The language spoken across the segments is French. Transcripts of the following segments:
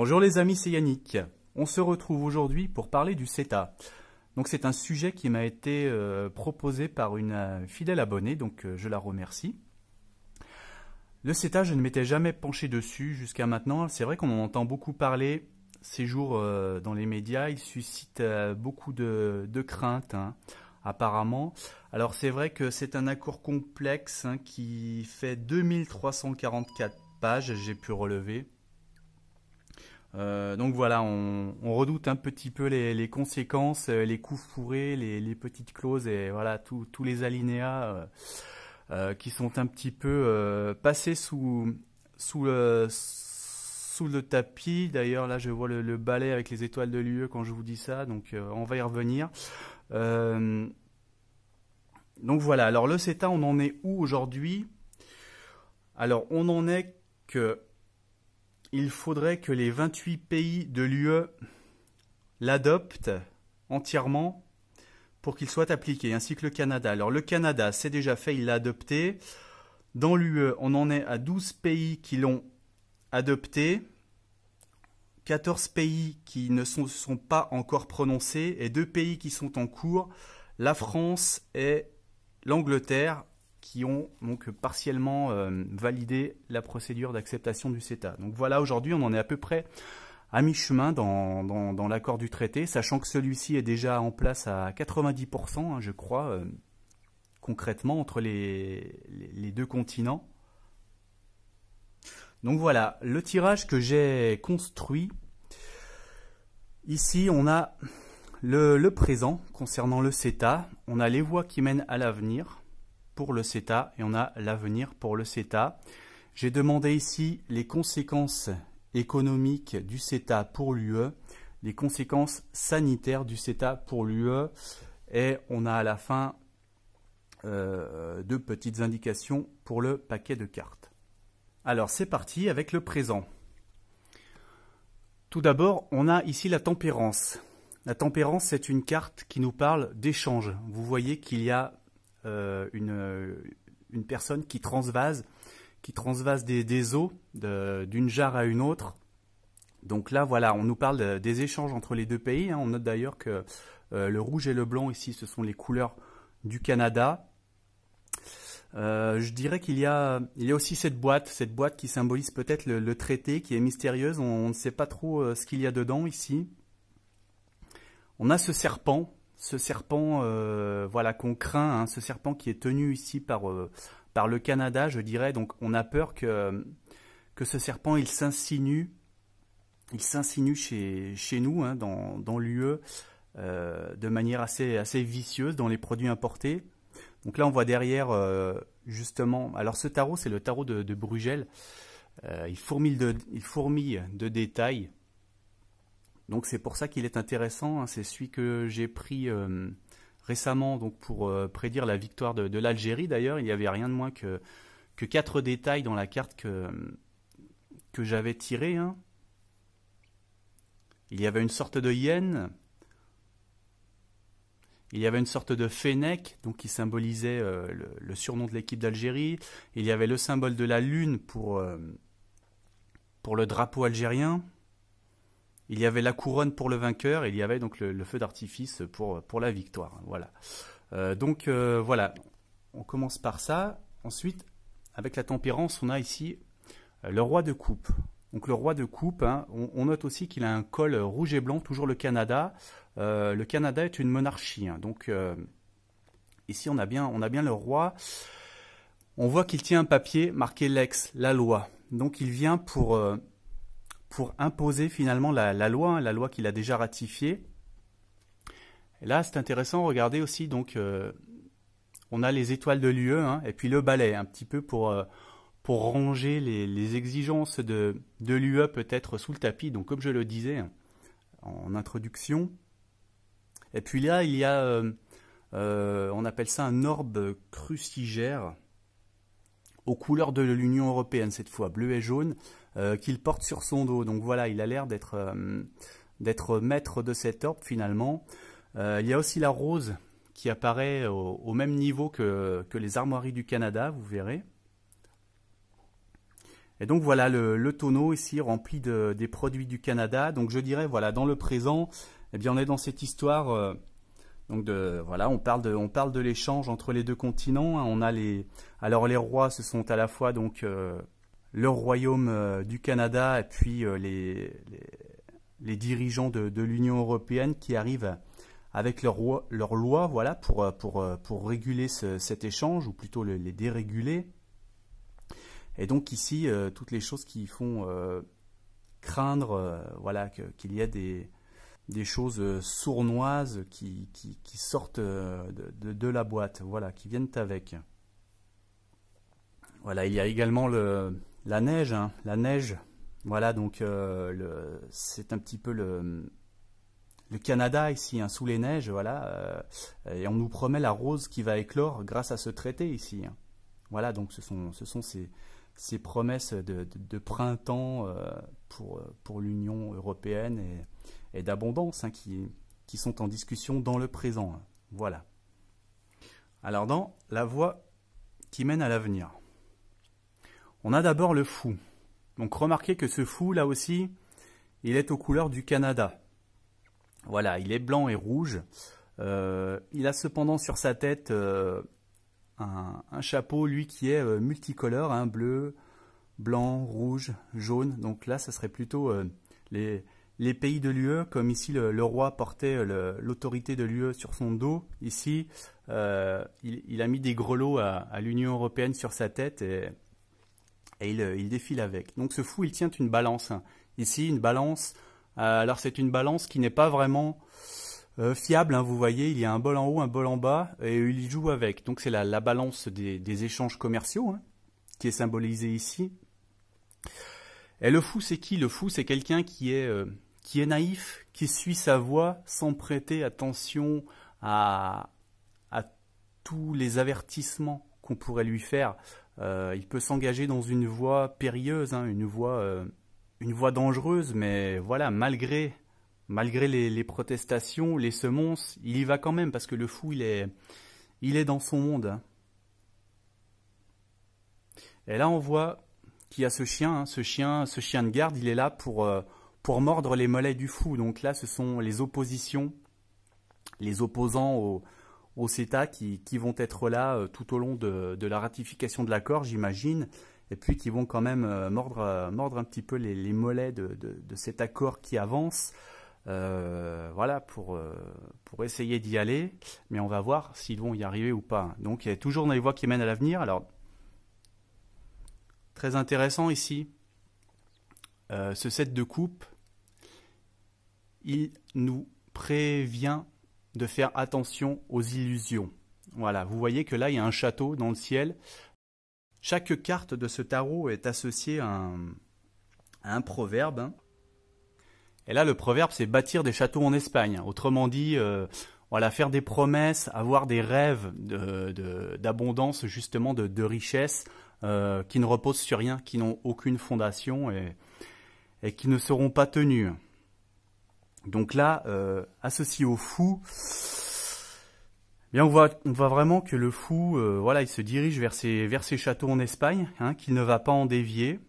Bonjour les amis, c'est Yannick. On se retrouve aujourd'hui pour parler du CETA. Donc c'est un sujet qui m'a été proposé par une fidèle abonnée, donc je la remercie. Le CETA, je ne m'étais jamais penché dessus jusqu'à maintenant. C'est vrai qu'on en entend beaucoup parler ces jours dans les médias. Il suscite beaucoup de craintes, hein, apparemment. Alors c'est vrai que c'est un accord complexe hein, qui fait 2344 pages, j'ai pu relever. Donc voilà, on redoute un petit peu les conséquences, les coups fourrés, les petites clauses et voilà tous les alinéas qui sont un petit peu passés sous le tapis. D'ailleurs là je vois le balai avec les étoiles de l'UE quand je vous dis ça, donc on va y revenir. Donc voilà, alors le CETA on en est où aujourd'hui? Alors on en est que il faudrait que les 28 pays de l'UE l'adoptent entièrement pour qu'il soit appliqué, ainsi que le Canada. Alors le Canada, c'est déjà fait, il l'a adopté. Dans l'UE, on en est à 12 pays qui l'ont adopté, 14 pays qui ne sont pas encore prononcés et 2 pays qui sont en cours, la France et l'Angleterre, qui ont donc partiellement validé la procédure d'acceptation du CETA. Donc voilà, aujourd'hui, on en est à peu près à mi-chemin dans l'accord du traité, sachant que celui-ci est déjà en place à 90%, hein, je crois, concrètement, entre les deux continents. Donc voilà, le tirage que j'ai construit. Ici, on a le présent concernant le CETA, on a les voies qui mènent à l'avenir pour le CETA et on a l'avenir pour le CETA. J'ai demandé ici les conséquences économiques du CETA pour l'UE, les conséquences sanitaires du CETA pour l'UE et on a à la fin deux petites indications pour le paquet de cartes. Alors c'est parti avec le présent. Tout d'abord, on a ici la tempérance. La tempérance, c'est une carte qui nous parle d'échange. Vous voyez qu'il y a une personne qui transvase des eaux d'une jarre à une autre. Donc là, voilà, on nous parle des échanges entre les deux pays. Hein. On note d'ailleurs que le rouge et le blanc, ici, ce sont les couleurs du Canada. Je dirais qu'il y a aussi cette boîte qui symbolise peut-être le traité, qui est mystérieuse. On ne sait pas trop ce qu'il y a dedans, ici. On a ce serpent voilà, qu'on craint, hein, ce serpent qui est tenu ici par le Canada, je dirais. Donc on a peur que ce serpent il s'insinue chez nous, hein, dans l'UE, de manière assez vicieuse dans les produits importés. Donc là on voit derrière justement, alors ce tarot c'est le tarot de Bruegel, il fourmille de détails. Donc c'est pour ça qu'il est intéressant, hein, c'est celui que j'ai pris récemment donc pour prédire la victoire de l'Algérie. D'ailleurs, il n'y avait rien de moins que 4 détails dans la carte que j'avais tirée. Hein. Il y avait une sorte de hyène, il y avait une sorte de fennec donc qui symbolisait le surnom de l'équipe d'Algérie. Il y avait le symbole de la lune pour le drapeau algérien. Il y avait la couronne pour le vainqueur et il y avait donc le feu d'artifice pour la victoire. Voilà. Voilà, on commence par ça. Ensuite, avec la tempérance, on a ici le roi de coupe. Donc le roi de coupe, hein, on note aussi qu'il a un col rouge et blanc, toujours le Canada. Le Canada est une monarchie. Hein, donc ici, on a bien le roi. On voit qu'il tient un papier marqué Lex, la loi. Donc il vient pour imposer finalement la loi, hein, la loi qu'il a déjà ratifiée. Et là, c'est intéressant, regardez aussi, donc, on a les étoiles de l'UE, hein, et puis le balai, un petit peu pour ranger les exigences de l'UE peut-être sous le tapis, donc comme je le disais en introduction. Et puis là, il y a, on appelle ça un orbe crucigère, aux couleurs de l'Union européenne, cette fois bleu et jaune, qu'il porte sur son dos. Donc voilà, il a l'air d'être maître de cet orbe finalement. Il y a aussi la rose qui apparaît au même niveau que les armoiries du Canada, vous verrez. Et donc voilà le tonneau ici rempli des produits du Canada. Donc je dirais voilà dans le présent, eh bien on est dans cette histoire donc voilà on parle de l'échange entre les deux continents. Hein. On a alors les rois ce sont à la fois donc le royaume du Canada et puis les dirigeants de l'Union européenne qui arrivent avec leurs lois voilà pour réguler cet échange ou plutôt les déréguler. Et donc ici, toutes les choses qui font craindre voilà, qu'il y ait des choses sournoises qui sortent de la boîte, voilà, qui viennent avec. Voilà, il y a également la neige, hein, la neige. Voilà, donc c'est un petit peu le Canada ici, hein, sous les neiges, voilà. Et on nous promet la rose qui va éclore grâce à ce traité ici. Hein. Voilà, donc ce sont ces promesses de printemps pour l'Union européenne et d'abondance hein, qui sont en discussion dans le présent. Hein. Voilà. Alors dans la voie qui mène à l'avenir, on a d'abord le fou. Donc remarquez que ce fou, là aussi, il est aux couleurs du Canada. Voilà, il est blanc et rouge. Il a cependant sur sa tête un chapeau, lui, qui est multicolore, hein, bleu, blanc, rouge, jaune. Donc là, ça serait plutôt les pays de l'UE, comme ici le roi portait l'autorité de l'UE sur son dos. Ici, il a mis des grelots à l'Union européenne sur sa tête et il défile avec. Donc ce fou, il tient une balance. Hein. Ici, une balance. Alors c'est une balance qui n'est pas vraiment fiable, hein, vous voyez, il y a un bol en haut, un bol en bas, et il joue avec. Donc c'est la balance des échanges commerciaux, hein, qui est symbolisée ici. Et le fou, c'est qui? Le fou, c'est quelqu'un qui est naïf, qui suit sa voie sans prêter attention à tous les avertissements qu'on pourrait lui faire. Il peut s'engager dans une voie périlleuse, hein, une voie dangereuse, mais voilà, malgré les protestations, les semonces, il y va quand même parce que le fou, il est dans son monde. Hein. Et là, on voit qu'il y a ce chien, hein, ce chien de garde, il est là pour mordre les mollets du fou. Donc là, ce sont les oppositions, les opposants au CETA qui vont être là tout au long de la ratification de l'accord, j'imagine. Et puis qui vont quand même mordre un petit peu les mollets de cet accord qui avance. Voilà, pour essayer d'y aller, mais on va voir s'ils vont y arriver ou pas. Donc il y a toujours dans les voies qui mènent à l'avenir. Alors, très intéressant ici, ce set de coupe, il nous prévient de faire attention aux illusions. Voilà, vous voyez que là, il y a un château dans le ciel. Chaque carte de ce tarot est associée à un proverbe. Hein. Et là, le proverbe, c'est bâtir des châteaux en Espagne. Autrement dit, voilà, faire des promesses, avoir des rêves d'abondance, justement, de richesse, qui ne reposent sur rien, qui n'ont aucune fondation et qui ne seront pas tenus. Donc là, associé au fou, bien on voit vraiment que le fou, voilà, il se dirige vers ses châteaux en Espagne, hein, qu'il ne va pas en dévier.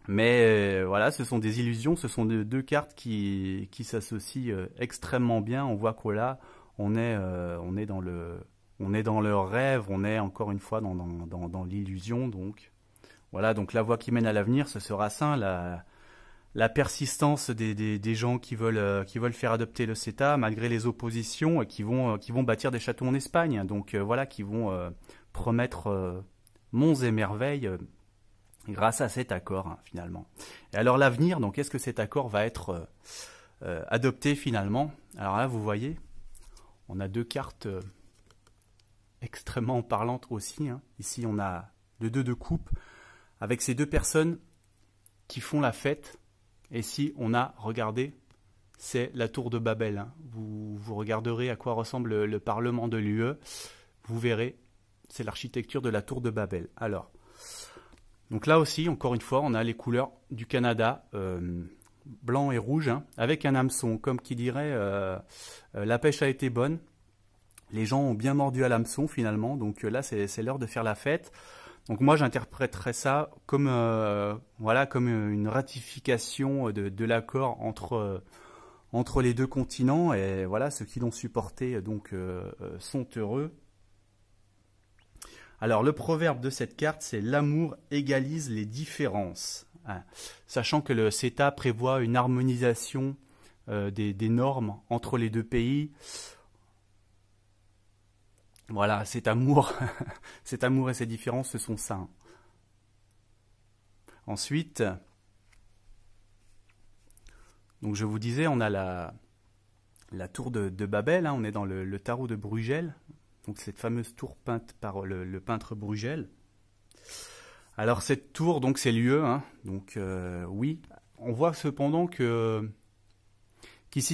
Mais voilà, ce sont des illusions, ce sont deux cartes qui s'associent extrêmement bien. On voit que là, on est dans le rêve, on est encore une fois dans l'illusion. Donc voilà, donc la voie qui mène à l'avenir, ce sera ça, la persistance des gens qui veulent faire adopter le CETA malgré les oppositions et qui vont bâtir des châteaux en Espagne. Donc voilà, qui vont promettre monts et merveilles. Grâce à cet accord, hein, finalement. Et alors l'avenir, donc est-ce que cet accord va être adopté finalement? Alors là, vous voyez, on a deux cartes extrêmement parlantes aussi. Hein. Ici, on a le 2 de coupe avec ces deux personnes qui font la fête. Et ici, on a, regardez, c'est la tour de Babel. Hein. Vous regarderez à quoi ressemble le Parlement de l'UE. Vous verrez, c'est l'architecture de la tour de Babel. Alors, donc là aussi, encore une fois, on a les couleurs du Canada, blanc et rouge, hein, avec un hameçon. Comme qui dirait, la pêche a été bonne. Les gens ont bien mordu à l'hameçon finalement. Donc là, c'est l'heure de faire la fête. Donc moi j'interpréterais ça comme voilà, comme une ratification de l'accord entre les deux continents, et voilà, ceux qui l'ont supporté donc sont heureux. Alors le proverbe de cette carte, c'est l'amour égalise les différences. Hein. Sachant que le CETA prévoit une harmonisation des normes entre les deux pays. Voilà, cet amour, cet amour et ces différences, ce sont ça. Ensuite, donc je vous disais, on a la tour de Babel, hein, on est dans le tarot de Bruegel, donc cette fameuse tour peinte par le peintre Bruegel. Alors cette tour, donc c'est lieu, hein, donc oui, on voit cependant qu'ici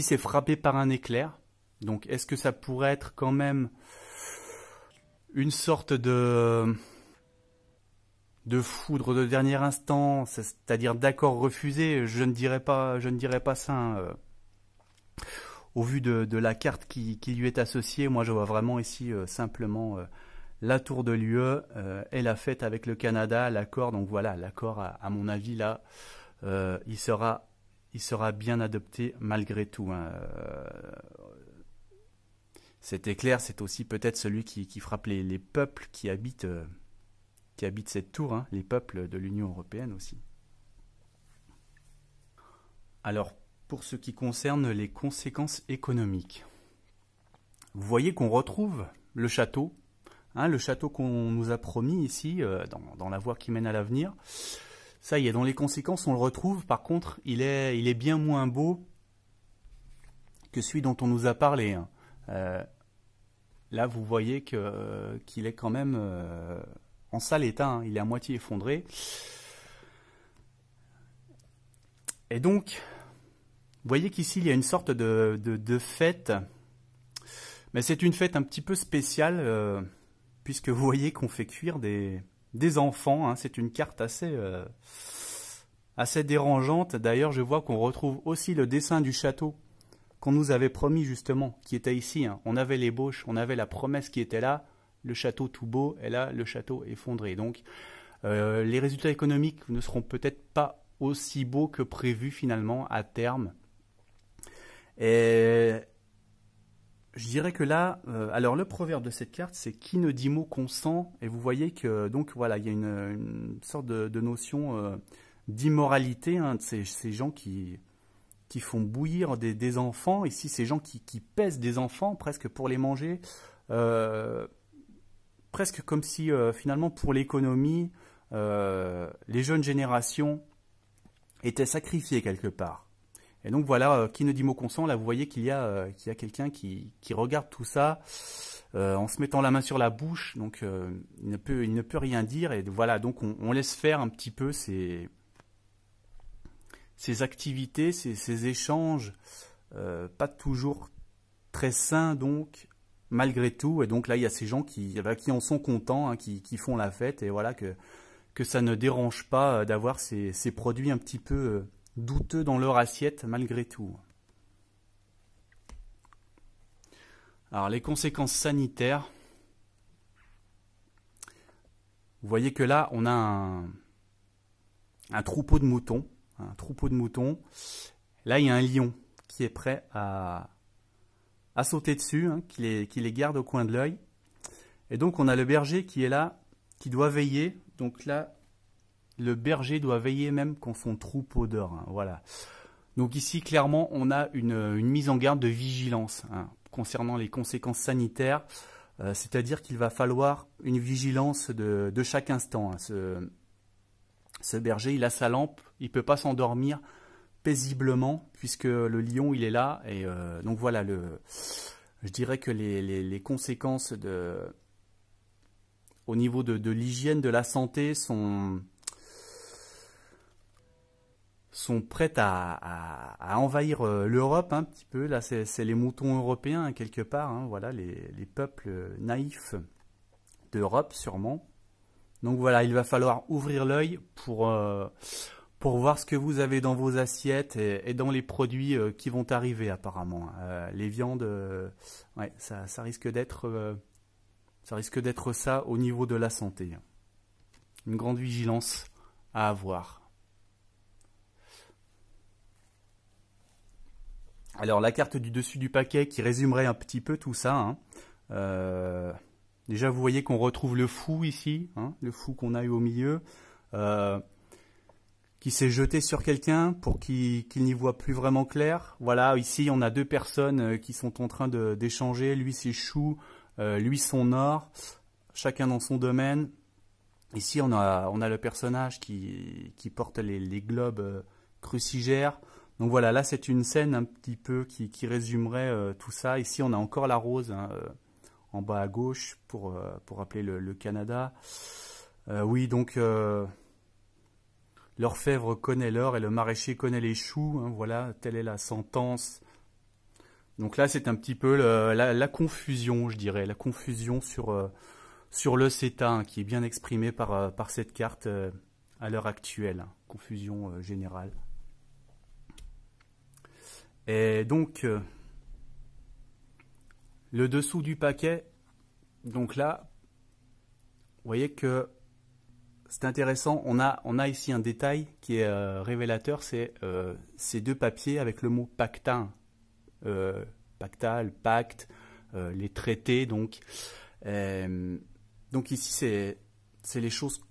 c'est frappé par un éclair. Donc est-ce que ça pourrait être quand même une sorte de foudre de dernier instant, c'est-à-dire d'accord refusé? Je ne dirais pas ça. Hein. Au vu de la carte qui lui est associée, moi je vois vraiment ici simplement la tour de l'UE et la fête avec le Canada, l'accord. Donc voilà, l'accord à mon avis là, il sera bien adopté malgré tout. Hein. Cet éclair, c'est aussi peut-être celui qui frappe les peuples qui habitent cette tour, hein, les peuples de l'Union européenne aussi. Alors, pour ce qui concerne les conséquences économiques, vous voyez qu'on retrouve le château, hein, le château qu'on nous a promis ici, dans la voie qui mène à l'avenir. Ça y est, dans les conséquences, on le retrouve. Par contre, il est bien moins beau que celui dont on nous a parlé. Hein. Là, vous voyez qu'il est quand même en sale état. Hein. Il est à moitié effondré. Et donc, vous voyez qu'ici, il y a une sorte de fête. Mais c'est une fête un petit peu spéciale, puisque vous voyez qu'on fait cuire des enfants. Hein. C'est une carte assez dérangeante. D'ailleurs, je vois qu'on retrouve aussi le dessin du château qu'on nous avait promis justement, qui était ici. Hein. On avait l'ébauche, on avait la promesse qui était là, le château tout beau, et là, le château effondré. Donc, les résultats économiques ne seront peut-être pas aussi beaux que prévu finalement à terme. Et je dirais que là, alors le proverbe de cette carte, c'est qui ne dit mot consent, et vous voyez que donc voilà, il y a une sorte de notion d'immoralité, hein, de ces gens qui font bouillir des enfants. Ici, ces gens qui pèsent des enfants presque pour les manger, presque comme si finalement pour l'économie, les jeunes générations étaient sacrifiées quelque part. Et donc voilà, qui ne dit mot consent, là vous voyez qu'il y a quelqu'un qui regarde tout ça en se mettant la main sur la bouche, donc il ne peut rien dire, et voilà, donc on laisse faire un petit peu ces activités, ces échanges, pas toujours très sains donc, malgré tout. Et donc là, il y a ces gens qui en sont contents, hein, qui font la fête, et voilà que ça ne dérange pas d'avoir ces produits un petit peu douteux dans leur assiette, malgré tout. Alors, les conséquences sanitaires. Vous voyez que là, on a un troupeau de moutons. Là, il y a un lion qui est prêt à sauter dessus, hein, qui les garde au coin de l'œil. Et donc, on a le berger qui est là, qui doit veiller. Donc là, le berger doit veiller même quand son troupeau dort. Hein, voilà. Donc ici, clairement, on a une mise en garde de vigilance, hein, concernant les conséquences sanitaires. C'est-à-dire qu'il va falloir une vigilance de chaque instant. Hein. Ce berger, il a sa lampe, il ne peut pas s'endormir paisiblement puisque le lion, il est là. Et donc voilà, je dirais que les conséquences au niveau de l'hygiène, de la santé sont prêtes à envahir l'Europe un petit peu. Là, c'est les moutons européens, hein, quelque part. Hein, voilà, les peuples naïfs d'Europe, sûrement. Donc voilà, il va falloir ouvrir l'œil pour voir ce que vous avez dans vos assiettes et dans les produits qui vont arriver apparemment. Les viandes, ouais, ça risque d'être ça au niveau de la santé. une grande vigilance à avoir. Alors la carte du dessus du paquet qui résumerait un petit peu tout ça. Hein. Déjà vous voyez qu'on retrouve le fou ici, hein, le fou qu'on a eu au milieu, qui s'est jeté sur quelqu'un pour qu'il n'y voit plus vraiment clair. Voilà, ici on a deux personnes qui sont en train d'échanger, lui ses choux, lui son or, chacun dans son domaine. Ici on a le personnage qui porte les globes crucigères. Donc voilà, là c'est une scène un petit peu qui résumerait tout ça. Ici on a encore la rose hein, en bas à gauche pour rappeler le Canada. Oui, donc l'orfèvre connaît l'or et le maraîcher connaît les choux. Hein, voilà, telle est la sentence. Donc là c'est un petit peu la confusion, je dirais, la confusion sur le CETA hein, qui est bien exprimée par cette carte à l'heure actuelle. Hein, confusion générale. Et donc, le dessous du paquet, donc là, vous voyez que c'est intéressant, on a ici un détail qui est révélateur, c'est ces deux papiers avec le mot pactin, pactal, pacte, les traités, donc ici c'est les choses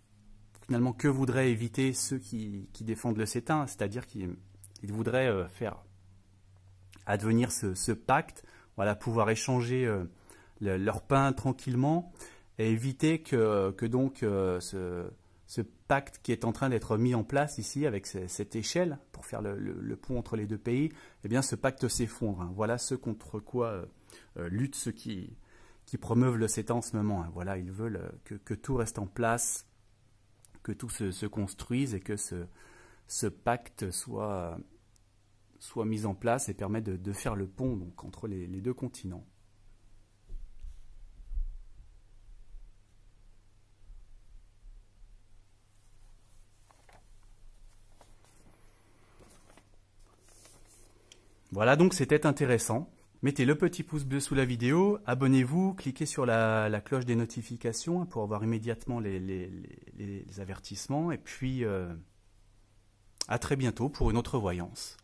finalement que voudraient éviter ceux qui défendent le CETA, c'est-à-dire qu'ils voudraient faire advenir ce pacte, voilà, pouvoir échanger leur pain tranquillement et éviter que donc ce pacte qui est en train d'être mis en place ici avec cette échelle pour faire le pont entre les deux pays, eh bien ce pacte s'effondre. Hein. Voilà ce contre quoi luttent ceux qui promeuvent le CETA en ce moment. Hein. Voilà, ils veulent que tout reste en place, que tout se construise et que ce pacte soit mis en place et permet de faire le pont donc, entre les deux continents. Voilà, donc c'était intéressant. Mettez le petit pouce bleu sous la vidéo, abonnez-vous, cliquez sur la cloche des notifications pour avoir immédiatement les avertissements. Et puis, à très bientôt pour une autre voyance.